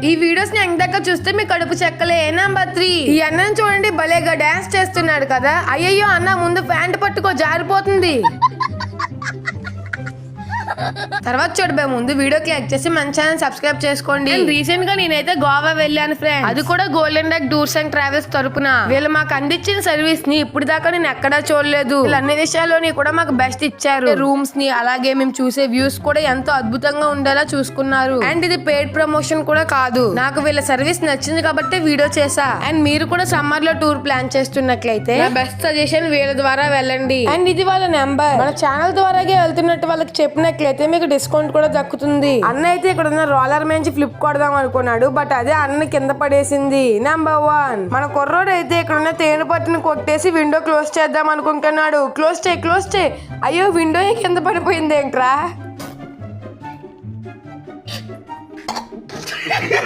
ఈ వీడియోస్ ని ఎందాక చూస్తే మీ కడుపు చెక్కలే. నెంబర్ 3, ఈ అన్నని చూడండి భలేగా డాన్స్ చేస్తున్నాడు కదా. అయ్యయ్యో అన్న ముందు ప్యాంట్ పట్టుకో జారిపోతుంది. తర్వాత చూడబోయే ముందు వీడియోకి లైక్ చేసి మన ఛానల్ సబ్స్క్రైబ్ చేసుకోండి. రీసెంట్ గా నేనైతే గోవా వెళ్ళాను ఫ్రెండ్స్. అది కూడా golden deck tours and travels తరపున. వీళ్ళు మాకు అందించిన సర్వీస్ ని ఇప్పుడు దాకా నేను ఎక్కడా చూడలేదు. అన్ని విషయాల్లోని కూడా మాకు బెస్ట్ ఇచ్చారు. రూమ్స్ ని అలాగే మేము చూసే వ్యూస్ కూడా ఎంతో అద్భుతంగా ఉండేలా చూసుకున్నారు. అండ్ ఇది పెయిడ్ ప్రమోషన్ కూడా కాదు. నాకు వీళ్ళ సర్వీస్ నచ్చింది కాబట్టి వీడియో చేసా. అండ్ మీరు కూడా సమ్మర్ లో టూర్ ప్లాన్ చేస్తున్నట్లయితే బెస్ట్ సజెషన్ వీళ్ళ ద్వారా వెళ్ళండి. అండ్ ఇది వాళ్ళ నెంబర్. మన ఛానల్ ద్వారాగే వెళ్తున్నట్టు వాళ్ళకి చెప్పినట్లయితే మీకు డిస్కౌంట్ కూడా దక్కుతుంది. అన్న అయితే ఇక్కడ ఉన్న రోలర్ నుంచి ఫ్లిప్ కొడదాం అనుకున్నాడు, బట్ అదే అన్న కింద పడేసింది. నెంబర్ 1, మన కుర్రోడు అయితే ఇక్కడ ఉన్న తేనె పట్టును కొట్టేసి విండో క్లోజ్ చేద్దాం అనుకుంటున్నాడు. క్లోజ్ చేయి. అయ్యో విండో కింద పడిపోయింది ఏంట్రా.